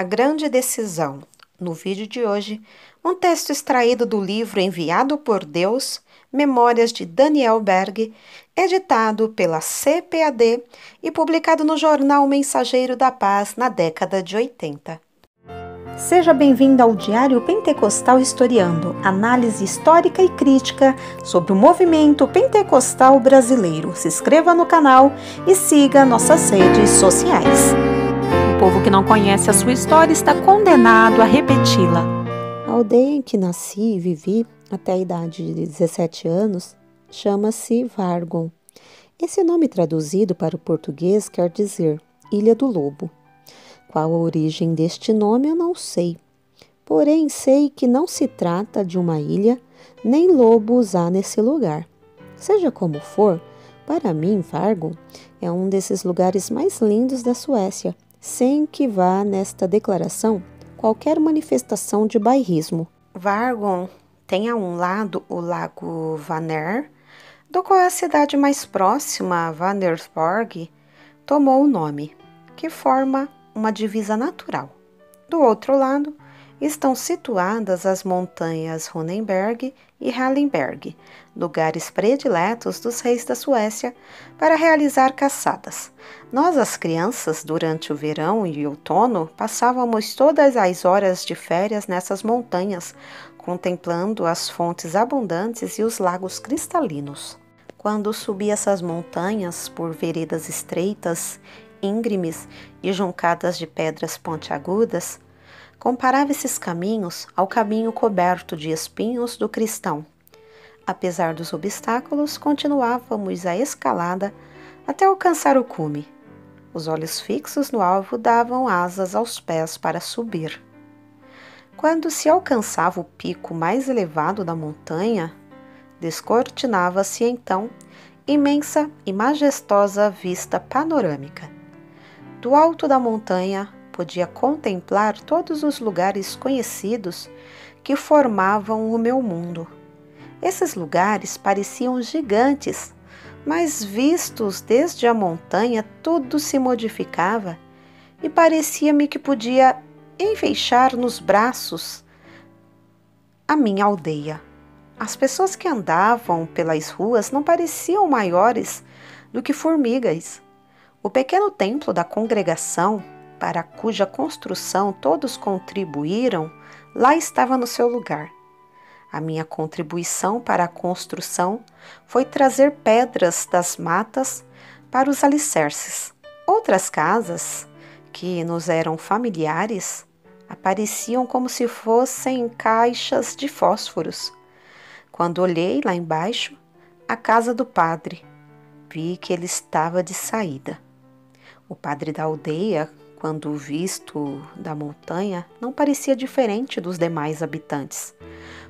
A Grande Decisão. No vídeo de hoje, um texto extraído do livro Enviado por Deus, Memórias de Daniel Berg, editado pela CPAD e publicado no jornal Mensageiro da Paz na década de 80. Seja bem-vindo ao Diário Pentecostal Historiando, análise histórica e crítica sobre o movimento pentecostal brasileiro. Se inscreva no canal e siga nossas redes sociais. O povo que não conhece a sua história está condenado a repeti-la. A aldeia em que nasci e vivi até a idade de 17 anos chama-se Vargon. Esse nome traduzido para o português quer dizer Ilha do Lobo. Qual a origem deste nome eu não sei, porém sei que não se trata de uma ilha, nem lobos há nesse lugar. Seja como for, para mim Vargon é um desses lugares mais lindos da Suécia, sem que vá nesta declaração qualquer manifestação de bairrismo. Vargon tem a um lado o lago Vaner, do qual a cidade mais próxima, Vänersborg, tomou o nome, que forma uma divisa natural. Do outro lado estão situadas as montanhas Runenberg e Hallenberg, lugares prediletos dos reis da Suécia para realizar caçadas. Nós, as crianças, durante o verão e outono, passávamos todas as horas de férias nessas montanhas, contemplando as fontes abundantes e os lagos cristalinos. Quando subia essas montanhas por veredas estreitas, íngremes e juncadas de pedras pontiagudas, comparava esses caminhos ao caminho coberto de espinhos do cristão. Apesar dos obstáculos, continuávamos a escalada até alcançar o cume. Os olhos fixos no alvo davam asas aos pés para subir. Quando se alcançava o pico mais elevado da montanha, descortinava-se então imensa e majestosa vista panorâmica. Do alto da montanha, podia contemplar todos os lugares conhecidos que formavam o meu mundo. Esses lugares pareciam gigantes, mas vistos desde a montanha, tudo se modificava e parecia-me que podia enfeixar nos braços a minha aldeia. As pessoas que andavam pelas ruas não pareciam maiores do que formigas. O pequeno templo da congregação, para cuja construção todos contribuíram, lá estava no seu lugar. A minha contribuição para a construção foi trazer pedras das matas para os alicerces. Outras casas, que nos eram familiares, apareciam como se fossem caixas de fósforos. Quando olhei lá embaixo, a casa do padre, vi que ele estava de saída. O padre da aldeia, quando visto da montanha, não parecia diferente dos demais habitantes.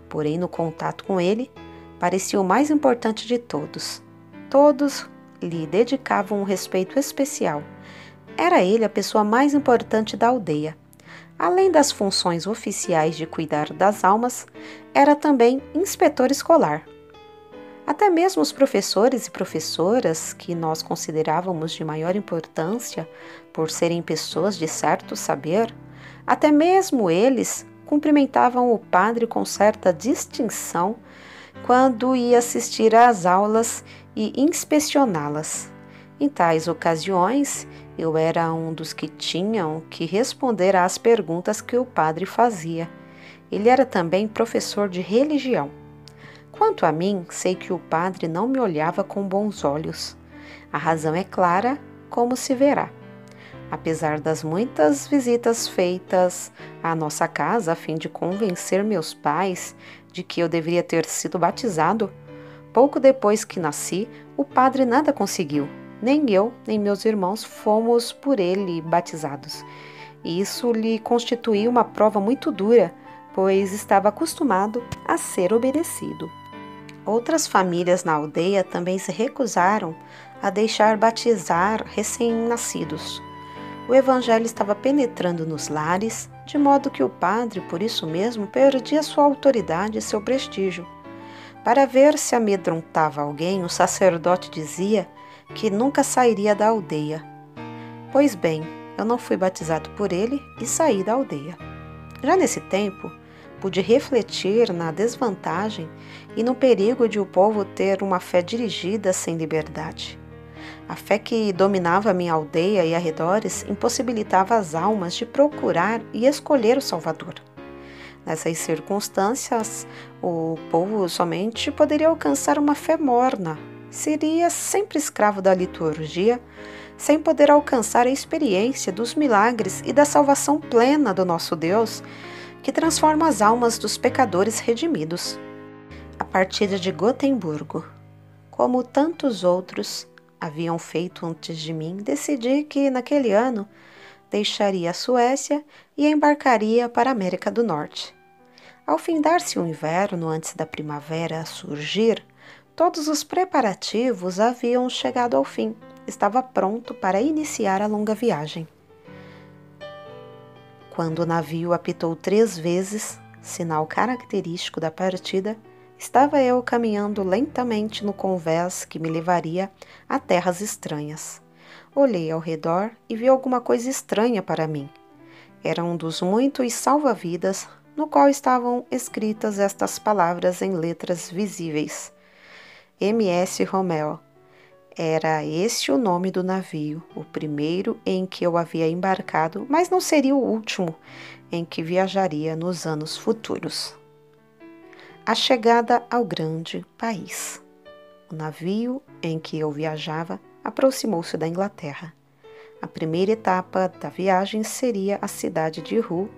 Porém, no contato com ele, parecia o mais importante de todos. Todos lhe dedicavam um respeito especial. Era ele a pessoa mais importante da aldeia. Além das funções oficiais de cuidar das almas, era também inspetor escolar. Até mesmo os professores e professoras, que nós considerávamos de maior importância por serem pessoas de certo saber, até mesmo eles cumprimentavam o padre com certa distinção quando ia assistir às aulas e inspecioná-las. Em tais ocasiões, eu era um dos que tinham que responder às perguntas que o padre fazia. Ele era também professor de religião. Quanto a mim, sei que o padre não me olhava com bons olhos. A razão é clara, como se verá. Apesar das muitas visitas feitas à nossa casa a fim de convencer meus pais de que eu deveria ter sido batizado, pouco depois que nasci, o padre nada conseguiu. Nem eu, nem meus irmãos fomos por ele batizados. E isso lhe constituiu uma prova muito dura, pois estava acostumado a ser obedecido. Outras famílias na aldeia também se recusaram a deixar batizar recém-nascidos. O evangelho estava penetrando nos lares, de modo que o padre, por isso mesmo, perdia sua autoridade e seu prestígio. Para ver se amedrontava alguém, o sacerdote dizia que nunca sairia da aldeia. Pois bem, eu não fui batizado por ele e saí da aldeia. Já nesse tempo, pude refletir na desvantagem e no perigo de o povo ter uma fé dirigida sem liberdade. A fé que dominava minha aldeia e arredores impossibilitava as almas de procurar e escolher o Salvador. Nessas circunstâncias, o povo somente poderia alcançar uma fé morna, seria sempre escravo da liturgia, sem poder alcançar a experiência dos milagres e da salvação plena do nosso Deus, que transforma as almas dos pecadores redimidos. A partida de Gotemburgo. Como tantos outros haviam feito antes de mim, decidi que, naquele ano, deixaria a Suécia e embarcaria para a América do Norte. Ao findar-se o inverno antes da primavera surgir, todos os preparativos haviam chegado ao fim. Estava pronto para iniciar a longa viagem. Quando o navio apitou 3 vezes, sinal característico da partida, estava eu caminhando lentamente no convés que me levaria a terras estranhas. Olhei ao redor e vi alguma coisa estranha para mim. Era um dos muitos salva-vidas no qual estavam escritas estas palavras em letras visíveis. M.S. Romeo. Era este o nome do navio, o primeiro em que eu havia embarcado, mas não seria o último em que viajaria nos anos futuros. A chegada ao grande país. O navio em que eu viajava aproximou-se da Inglaterra. A primeira etapa da viagem seria a cidade de Hull,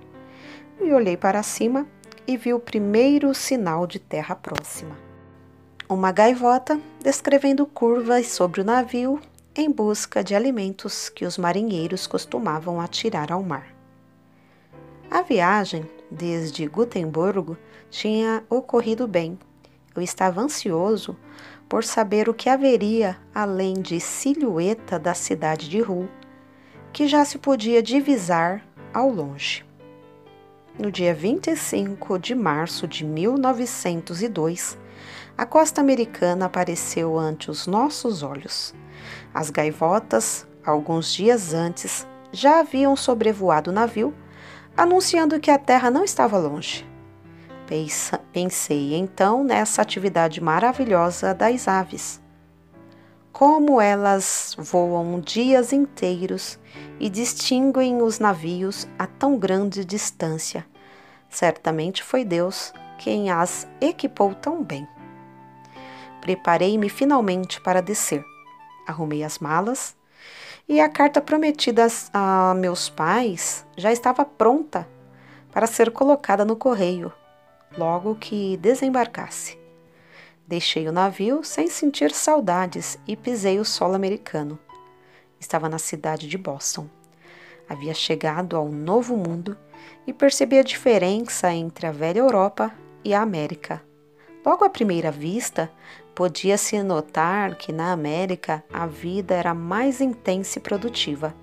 e olhei para cima e vi o primeiro sinal de terra próxima. Uma gaivota descrevendo curvas sobre o navio em busca de alimentos que os marinheiros costumavam atirar ao mar. A viagem, desde Gotemburgo, tinha ocorrido bem. Eu estava ansioso por saber o que haveria além de silhueta da cidade de Hull, que já se podia divisar ao longe. No dia 25 de março de 1902, a costa americana apareceu ante os nossos olhos. As gaivotas, alguns dias antes, já haviam sobrevoado o navio, anunciando que a terra não estava longe. Pensei então nessa atividade maravilhosa das aves. Como elas voam dias inteiros e distinguem os navios a tão grande distância. Certamente foi Deus quem as equipou tão bem. Preparei-me finalmente para descer. Arrumei as malas e a carta prometida a meus pais já estava pronta para ser colocada no correio, logo que desembarcasse. Deixei o navio sem sentir saudades e pisei o solo americano. Estava na cidade de Boston. Havia chegado ao Novo Mundo e percebi a diferença entre a velha Europa e a América. Logo à primeira vista, podia-se notar que na América a vida era mais intensa e produtiva.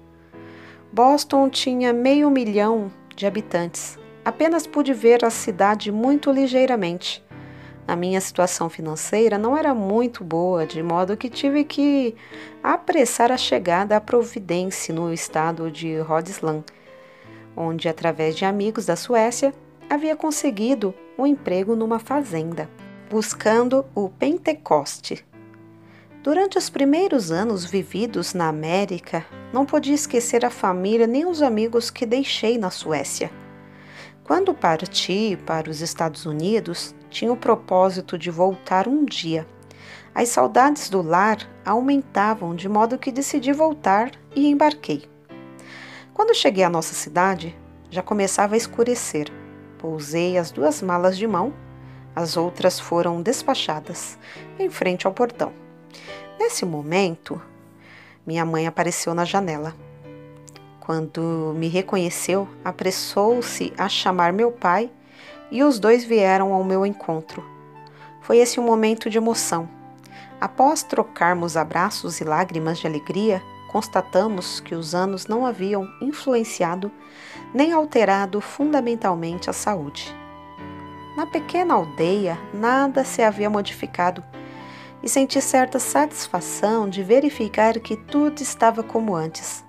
Boston tinha 500 mil de habitantes. Apenas pude ver a cidade muito ligeiramente. A minha situação financeira não era muito boa, de modo que tive que apressar a chegada à Providência, no estado de Rhode Island, onde, através de amigos da Suécia, havia conseguido um emprego numa fazenda, buscando o Pentecoste. Durante os primeiros anos vividos na América, não podia esquecer a família nem os amigos que deixei na Suécia. Quando parti para os Estados Unidos, tinha o propósito de voltar um dia. As saudades do lar aumentavam, de modo que decidi voltar e embarquei. Quando cheguei à nossa cidade, já começava a escurecer. Pousei as 2 malas de mão, as outras foram despachadas, em frente ao portão. Nesse momento, minha mãe apareceu na janela. Quando me reconheceu, apressou-se a chamar meu pai e os dois vieram ao meu encontro. Foi esse um momento de emoção. Após trocarmos abraços e lágrimas de alegria, constatamos que os anos não haviam influenciado nem alterado fundamentalmente a saúde. Na pequena aldeia, nada se havia modificado e senti certa satisfação de verificar que tudo estava como antes.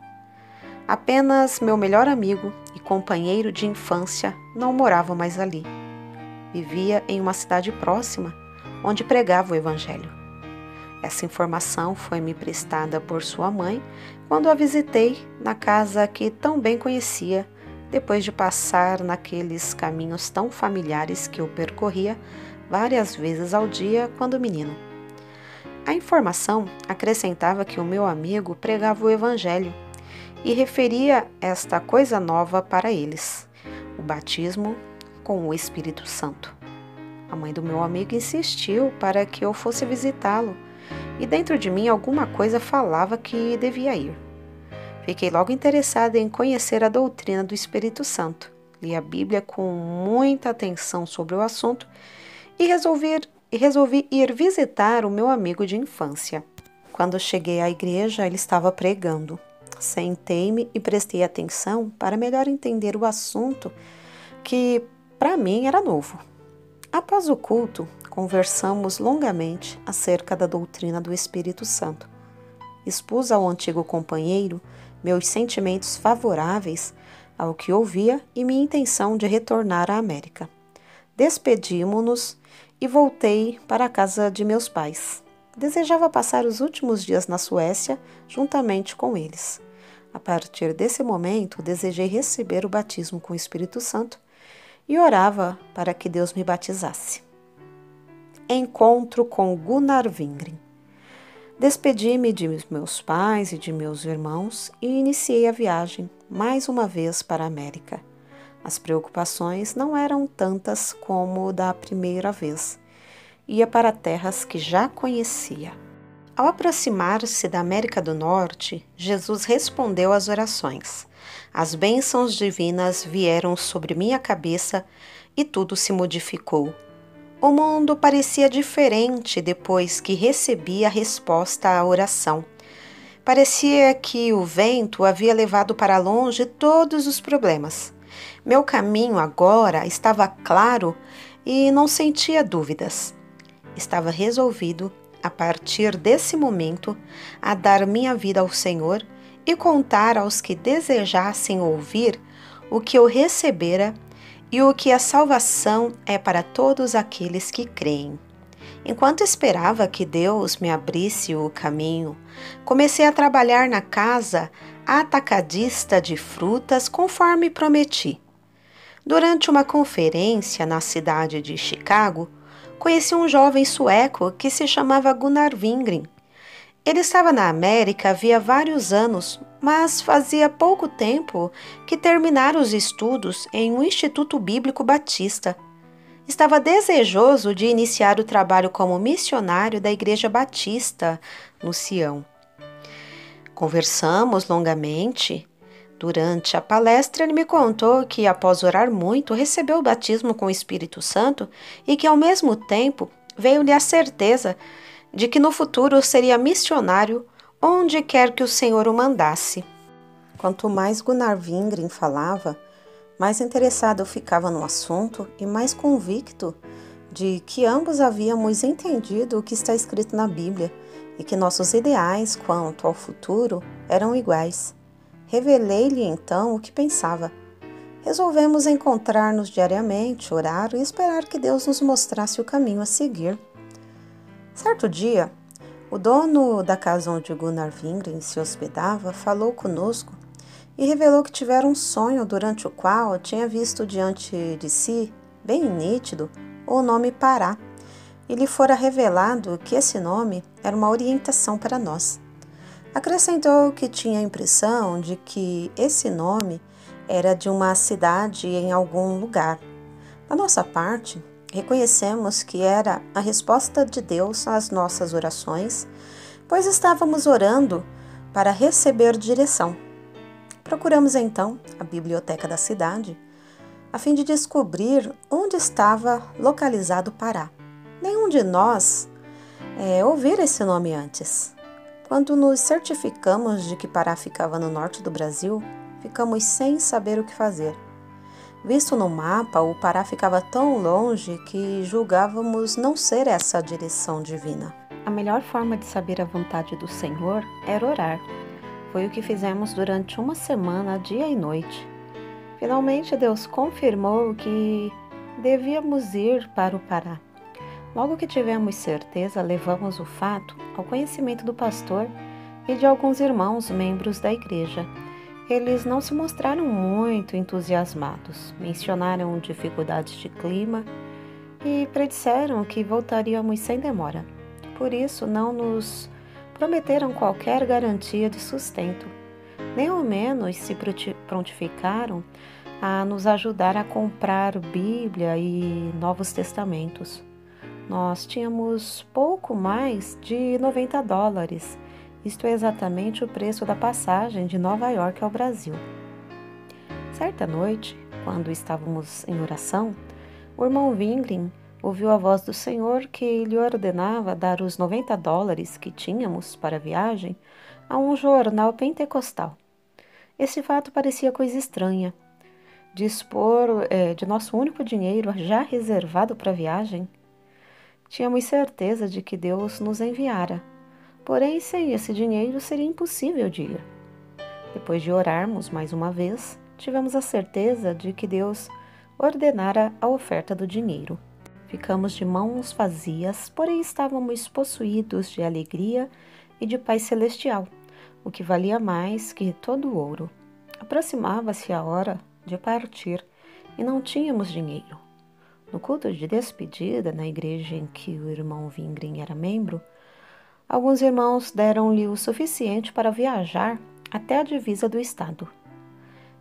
Apenas meu melhor amigo e companheiro de infância não morava mais ali. Vivia em uma cidade próxima, onde pregava o Evangelho. Essa informação foi me prestada por sua mãe quando a visitei na casa que tão bem conhecia, depois de passar naqueles caminhos tão familiares que eu percorria várias vezes ao dia quando menino. A informação acrescentava que o meu amigo pregava o Evangelho e referia esta coisa nova para eles, o batismo com o Espírito Santo. A mãe do meu amigo insistiu para que eu fosse visitá-lo, e dentro de mim alguma coisa falava que devia ir. Fiquei logo interessada em conhecer a doutrina do Espírito Santo. Li a Bíblia com muita atenção sobre o assunto e resolvi ir visitar o meu amigo de infância. Quando cheguei à igreja, ele estava pregando. Sentei-me e prestei atenção para melhor entender o assunto que, para mim, era novo. Após o culto, conversamos longamente acerca da doutrina do Espírito Santo. Expus ao antigo companheiro meus sentimentos favoráveis ao que ouvia e minha intenção de retornar à América. Despedimo-nos e voltei para a casa de meus pais. Desejava passar os últimos dias na Suécia juntamente com eles. A partir desse momento, desejei receber o batismo com o Espírito Santo e orava para que Deus me batizasse. Encontro com Gunnar Wingren. Despedi-me de meus pais e de meus irmãos e iniciei a viagem, mais uma vez, para a América. As preocupações não eram tantas como da primeira vez. Ia para terras que já conhecia. Ao aproximar-se da América do Norte, Jesus respondeu às orações. As bênçãos divinas vieram sobre minha cabeça e tudo se modificou. O mundo parecia diferente depois que recebi a resposta à oração. Parecia que o vento havia levado para longe todos os problemas. Meu caminho agora estava claro e não sentia dúvidas. Estava resolvido, a partir desse momento, a dar minha vida ao Senhor e contar aos que desejassem ouvir o que eu recebera e o que a salvação é para todos aqueles que creem. Enquanto esperava que Deus me abrisse o caminho, comecei a trabalhar na casa atacadista de frutas conforme prometi. Durante uma conferência na cidade de Chicago, conheci um jovem sueco que se chamava Gunnar Wingren. Ele estava na América havia vários anos, mas fazia pouco tempo que terminara os estudos em um Instituto Bíblico Batista. Estava desejoso de iniciar o trabalho como missionário da Igreja Batista no Sião. Conversamos longamente. Durante a palestra, ele me contou que, após orar muito, recebeu o batismo com o Espírito Santo e que, ao mesmo tempo, veio-lhe a certeza de que no futuro seria missionário onde quer que o Senhor o mandasse. Quanto mais Gunnar Wingren falava, mais interessado eu ficava no assunto e mais convicto de que ambos havíamos entendido o que está escrito na Bíblia e que nossos ideais quanto ao futuro eram iguais. Revelei-lhe então o que pensava. Resolvemos encontrar-nos diariamente, orar e esperar que Deus nos mostrasse o caminho a seguir. Certo dia, o dono da casa onde Gunnar Wingren se hospedava falou conosco e revelou que tivera um sonho durante o qual tinha visto diante de si, bem nítido, o nome Pará, e lhe fora revelado que esse nome era uma orientação para nós. Acrescentou que tinha a impressão de que esse nome era de uma cidade em algum lugar. Da nossa parte, reconhecemos que era a resposta de Deus às nossas orações, pois estávamos orando para receber direção. Procuramos então a biblioteca da cidade, a fim de descobrir onde estava localizado Pará. Nenhum de nós ouvira esse nome antes. Quando nos certificamos de que Pará ficava no norte do Brasil, ficamos sem saber o que fazer. Visto no mapa, o Pará ficava tão longe que julgávamos não ser essa a direção divina. A melhor forma de saber a vontade do Senhor era orar. Foi o que fizemos durante uma semana, dia e noite. Finalmente, Deus confirmou que devíamos ir para o Pará. Logo que tivemos certeza, levamos o fato ao conhecimento do pastor e de alguns irmãos membros da igreja. Eles não se mostraram muito entusiasmados, mencionaram dificuldades de clima e predisseram que voltaríamos sem demora. Por isso, não nos prometeram qualquer garantia de sustento, nem ao menos se prontificaram a nos ajudar a comprar Bíblia e Novos Testamentos. Nós tínhamos pouco mais de $90, isto é exatamente o preço da passagem de Nova York ao Brasil. Certa noite, quando estávamos em oração, o irmão Wingren ouviu a voz do Senhor que lhe ordenava dar os $90 que tínhamos para a viagem a um jornal pentecostal. Esse fato parecia coisa estranha. Dispor de nosso único dinheiro já reservado para a viagem. Tínhamos certeza de que Deus nos enviara, porém sem esse dinheiro seria impossível de ir. Depois de orarmos mais uma vez, tivemos a certeza de que Deus ordenara a oferta do dinheiro. Ficamos de mãos vazias, porém estávamos possuídos de alegria e de paz celestial, o que valia mais que todo o ouro. Aproximava-se a hora de partir e não tínhamos dinheiro. No culto de despedida, na igreja em que o irmão Wingren era membro, alguns irmãos deram-lhe o suficiente para viajar até a divisa do estado.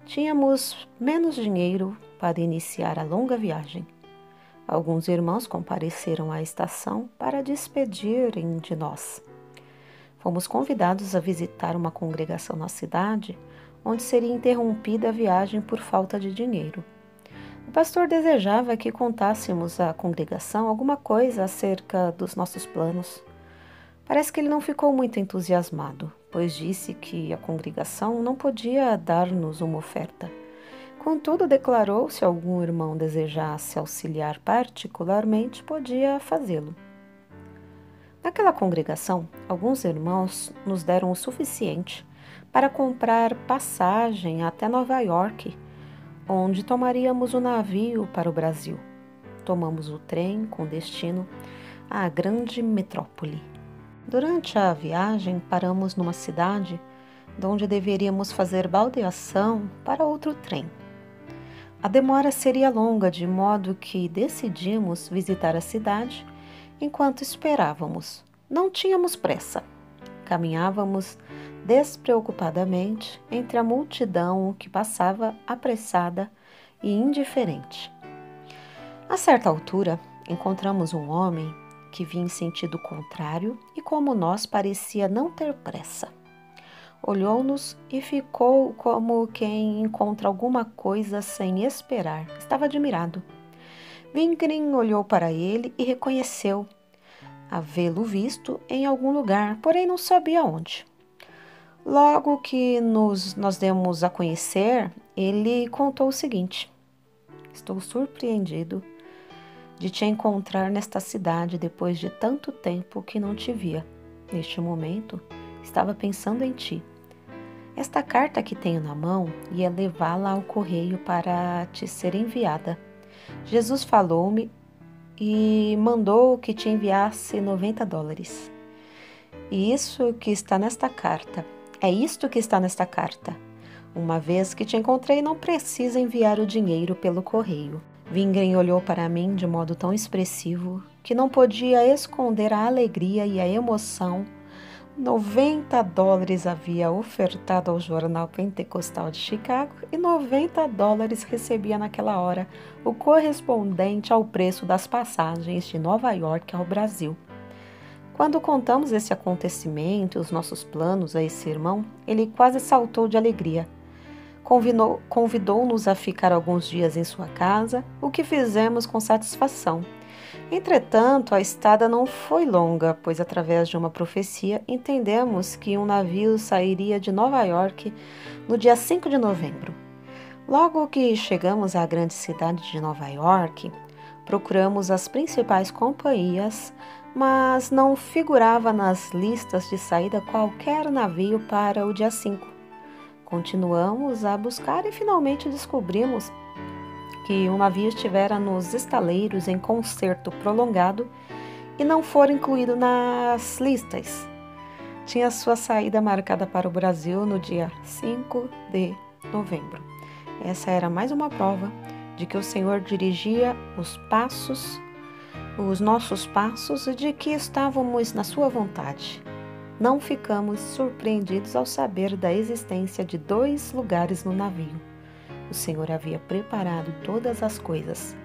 Tínhamos menos dinheiro para iniciar a longa viagem. Alguns irmãos compareceram à estação para despedirem de nós. Fomos convidados a visitar uma congregação na cidade, onde seria interrompida a viagem por falta de dinheiro. O pastor desejava que contássemos à congregação alguma coisa acerca dos nossos planos. Parece que ele não ficou muito entusiasmado, pois disse que a congregação não podia dar-nos uma oferta. Contudo, declarou se algum irmão desejasse auxiliar particularmente, podia fazê-lo. Naquela congregação, alguns irmãos nos deram o suficiente para comprar passagem até Nova York, onde tomaríamos o navio para o Brasil. Tomamos o trem com destino à grande metrópole. Durante a viagem, paramos numa cidade onde deveríamos fazer baldeação para outro trem. A demora seria longa, de modo que decidimos visitar a cidade enquanto esperávamos. Não tínhamos pressa. Caminhávamos despreocupadamente entre a multidão que passava apressada e indiferente. A certa altura, encontramos um homem que vinha em sentido contrário e, como nós, parecia não ter pressa. Olhou-nos e ficou como quem encontra alguma coisa sem esperar. Estava admirado. Wingren olhou para ele e reconheceu havê-lo visto em algum lugar, porém não sabia onde. Logo que nós demos a conhecer, ele contou o seguinte: estou surpreendido de te encontrar nesta cidade depois de tanto tempo que não te via. Neste momento, estava pensando em ti. Esta carta que tenho na mão ia levá-la ao correio para te ser enviada. Jesus falou-me e mandou que te enviasse $90. E isso que está nesta carta. É isto que está nesta carta. Uma vez que te encontrei, não precisa enviar o dinheiro pelo correio. Wingren olhou para mim de modo tão expressivo que não podia esconder a alegria e a emoção. $90 havia ofertado ao jornal pentecostal de Chicago e $90 recebia naquela hora, o correspondente ao preço das passagens de Nova York ao Brasil. Quando contamos esse acontecimento e os nossos planos a esse irmão, ele quase saltou de alegria. Convidou-nos a ficar alguns dias em sua casa, o que fizemos com satisfação. Entretanto, a estada não foi longa, pois através de uma profecia entendemos que um navio sairia de Nova York no dia 5 de novembro. Logo que chegamos à grande cidade de Nova York, Procuramos as principais companhias, mas não figurava nas listas de saída qualquer navio para o dia 5. Continuamos a buscar e finalmente descobrimos que um navio estivera nos estaleiros em concerto prolongado e não fora incluído nas listas. Tinha sua saída marcada para o Brasil no dia 5 de novembro. Essa era mais uma prova de que o Senhor dirigia os nossos passos e de que estávamos na sua vontade. Não ficamos surpreendidos ao saber da existência de 2 lugares no navio. O Senhor havia preparado todas as coisas.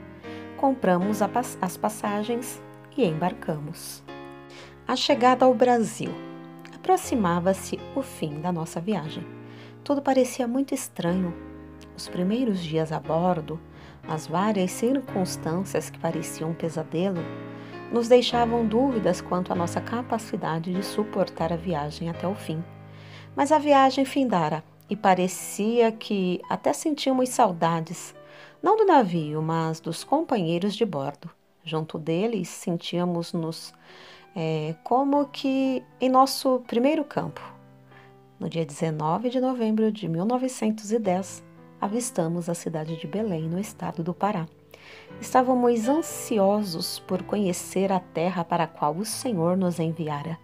Compramos as passagens e embarcamos. A chegada ao Brasil. Aproximava-se o fim da nossa viagem. Tudo parecia muito estranho. Os primeiros dias a bordo, as várias circunstâncias que pareciam um pesadelo, nos deixavam dúvidas quanto à nossa capacidade de suportar a viagem até o fim. Mas a viagem findara e parecia que até sentíamos saudades, não do navio, mas dos companheiros de bordo. Junto deles sentíamos-nos como que em nosso primeiro campo. No dia 19 de novembro de 1910, avistamos a cidade de Belém, no estado do Pará. Estávamos ansiosos por conhecer a terra para a qual o Senhor nos enviara.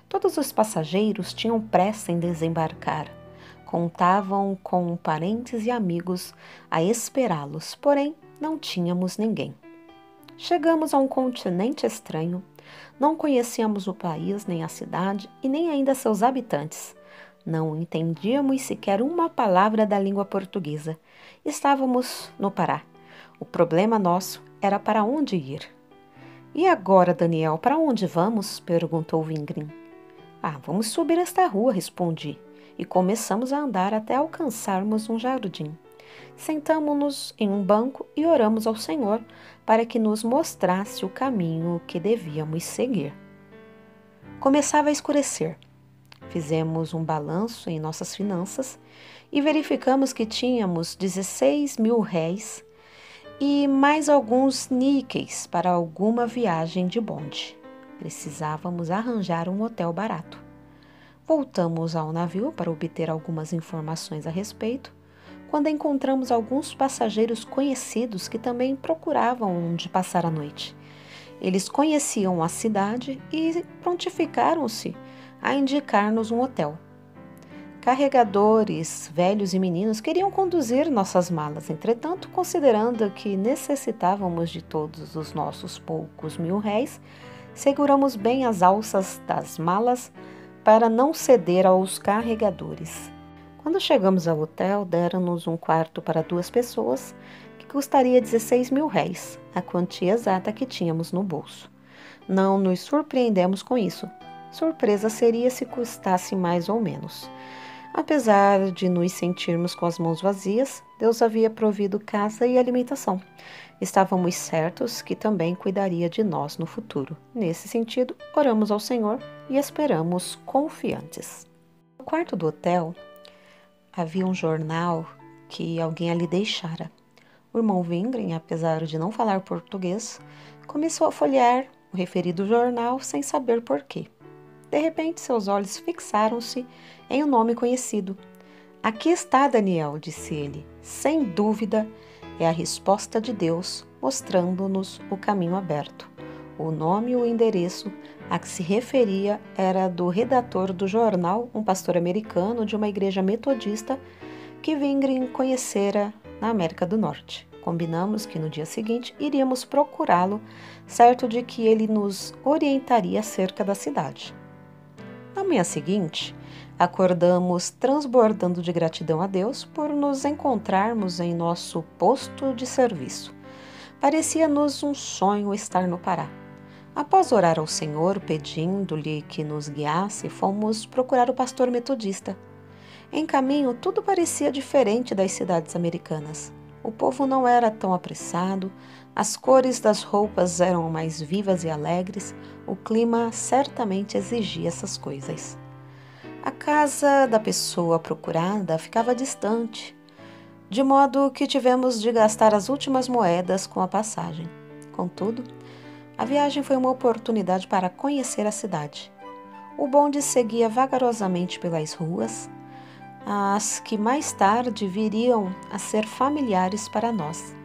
Todos os passageiros tinham pressa em desembarcar. Contavam com parentes e amigos a esperá-los, porém não tínhamos ninguém. Chegamos a um continente estranho. Não conhecíamos o país, nem a cidade e nem ainda seus habitantes. Não entendíamos sequer uma palavra da língua portuguesa. Estávamos no Pará. O problema nosso era para onde ir. E agora, Daniel, para onde vamos? Perguntou Wingren. Vamos subir esta rua, respondi. E começamos a andar até alcançarmos um jardim. Sentamo-nos em um banco e oramos ao Senhor para que nos mostrasse o caminho que devíamos seguir. Começava a escurecer. Fizemos um balanço em nossas finanças e verificamos que tínhamos 16.000 réis e mais alguns níqueis para alguma viagem de bonde. Precisávamos arranjar um hotel barato. Voltamos ao navio para obter algumas informações a respeito, quando encontramos alguns passageiros conhecidos que também procuravam onde passar a noite. Eles conheciam a cidade e prontificaram-se a indicar-nos um hotel. Carregadores, velhos e meninos queriam conduzir nossas malas, entretanto, considerando que necessitávamos de todos os nossos poucos 1.000 réis, seguramos bem as alças das malas para não ceder aos carregadores. Quando chegamos ao hotel, deram-nos um quarto para 2 pessoas, que custaria 16.000 réis, a quantia exata que tínhamos no bolso. Não nos surpreendemos com isso. Surpresa seria se custasse mais ou menos. Apesar de nos sentirmos com as mãos vazias, Deus havia provido casa e alimentação. Estávamos certos que também cuidaria de nós no futuro. Nesse sentido, oramos ao Senhor e esperamos confiantes. No quarto do hotel, havia um jornal que alguém ali deixara. O irmão Wingren, apesar de não falar português, começou a folhear o referido jornal sem saber porquê. De repente, seus olhos fixaram-se em um nome conhecido. Aqui está, Daniel, disse ele. Sem dúvida, é a resposta de Deus, mostrando-nos o caminho aberto. O nome e o endereço a que se referia era do redator do jornal, um pastor americano de uma igreja metodista que Wingren conhecera na América do Norte. Combinamos que no dia seguinte iríamos procurá-lo, certo de que ele nos orientaria acerca da cidade. Na manhã seguinte, acordamos transbordando de gratidão a Deus por nos encontrarmos em nosso posto de serviço. Parecia-nos um sonho estar no Pará. Após orar ao Senhor, pedindo-lhe que nos guiasse, fomos procurar o pastor metodista. Em caminho, tudo parecia diferente das cidades americanas. O povo não era tão apressado, as cores das roupas eram mais vivas e alegres, o clima certamente exigia essas coisas. A casa da pessoa procurada ficava distante, de modo que tivemos de gastar as últimas moedas com a passagem. contudo, a viagem foi uma oportunidade para conhecer a cidade. O bonde seguia vagarosamente pelas ruas, as que mais tarde viriam a ser familiares para nós.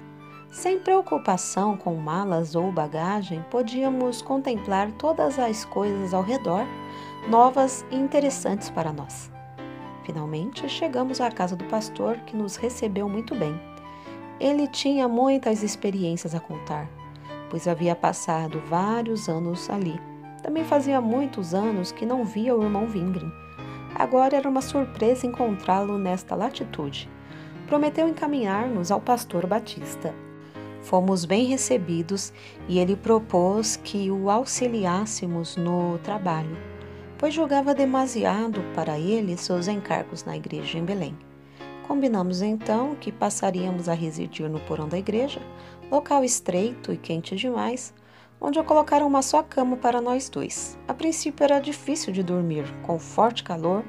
Sem preocupação com malas ou bagagem, podíamos contemplar todas as coisas ao redor, novas e interessantes para nós. Finalmente, chegamos à casa do pastor, que nos recebeu muito bem. Ele tinha muitas experiências a contar, pois havia passado vários anos ali. Também fazia muitos anos que não via o irmão Wingren. Agora era uma surpresa encontrá-lo nesta latitude. Prometeu encaminhar-nos ao pastor Batista. Fomos bem recebidos e ele propôs que o auxiliássemos no trabalho, pois julgava demasiado para ele seus encargos na igreja em Belém. Combinamos então que passaríamos a residir no porão da igreja, local estreito e quente demais, onde colocaram uma só cama para nós dois. A princípio era difícil de dormir, com forte calor,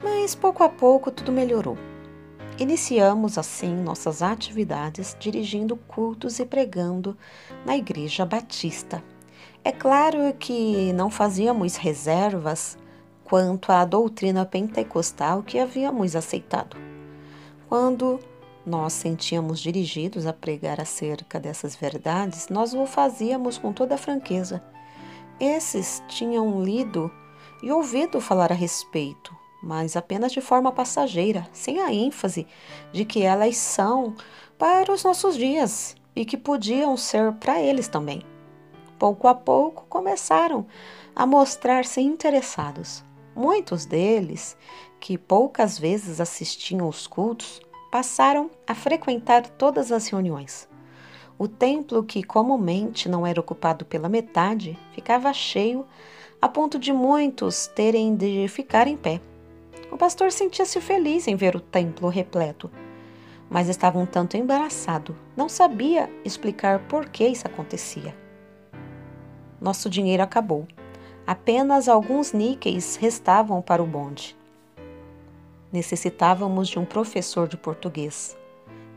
mas pouco a pouco tudo melhorou. Iniciamos assim nossas atividades, dirigindo cultos e pregando na Igreja Batista. É claro que não fazíamos reservas quanto à doutrina pentecostal que havíamos aceitado. Quando nós sentíamos dirigidos a pregar acerca dessas verdades, nós o fazíamos com toda a franqueza. Esses tinham lido e ouvido falar a respeito, mas apenas de forma passageira, sem a ênfase de que elas são para os nossos dias e que podiam ser para eles também. Pouco a pouco começaram a mostrar-se interessados. Muitos deles, que poucas vezes assistiam aos cultos, passaram a frequentar todas as reuniões. O templo, que comumente não era ocupado pela metade, ficava cheio a ponto de muitos terem de ficar em pé. O pastor sentia-se feliz em ver o templo repleto, mas estava um tanto embaraçado. Não sabia explicar por que isso acontecia. Nosso dinheiro acabou. Apenas alguns níqueis restavam para o bonde. Necessitávamos de um professor de português.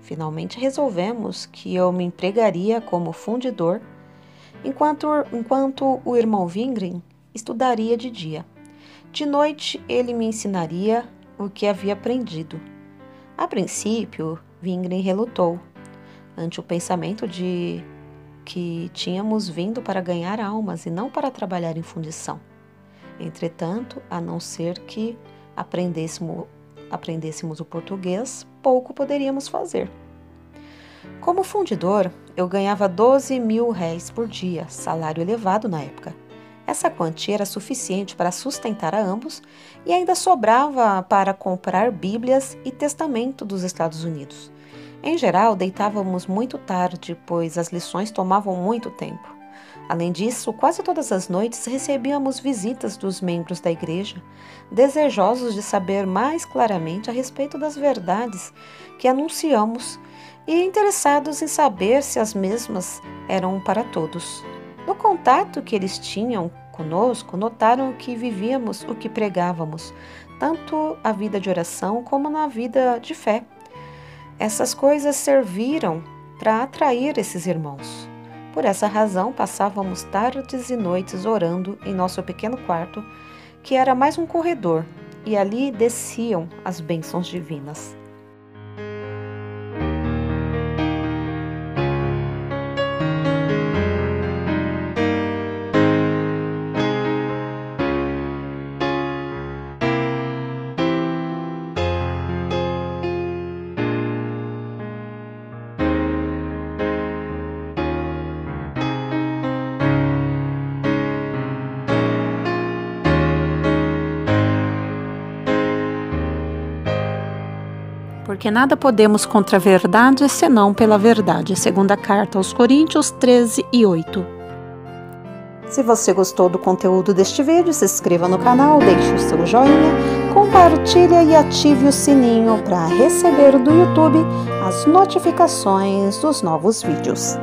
Finalmente resolvemos que eu me empregaria como fundidor, enquanto o irmão Wingren estudaria de dia. De noite, ele me ensinaria o que havia aprendido. A princípio, Wingren relutou ante o pensamento de que tínhamos vindo para ganhar almas e não para trabalhar em fundição. Entretanto, a não ser que aprendêssemos o português, pouco poderíamos fazer. Como fundidor, eu ganhava 12.000 réis por dia, salário elevado na época. Essa quantia era suficiente para sustentar a ambos e ainda sobrava para comprar Bíblias e Testamento dos Estados Unidos. Em geral, deitávamos muito tarde, pois as lições tomavam muito tempo. Além disso, quase todas as noites recebíamos visitas dos membros da igreja, desejosos de saber mais claramente a respeito das verdades que anunciamos e interessados em saber se as mesmas eram para todos. No contato que eles tinham conosco, notaram que vivíamos o que pregávamos, tanto a vida de oração como na vida de fé. Essas coisas serviram para atrair esses irmãos. Por essa razão, passávamos tardes e noites orando em nosso pequeno quarto, que era mais um corredor, e ali desciam as bênçãos divinas. Porque nada podemos contra a verdade, senão pela verdade. Segunda carta aos Coríntios 13:8. Se você gostou do conteúdo deste vídeo, se inscreva no canal, deixe o seu joinha, compartilhe e ative o sininho para receber do YouTube as notificações dos novos vídeos.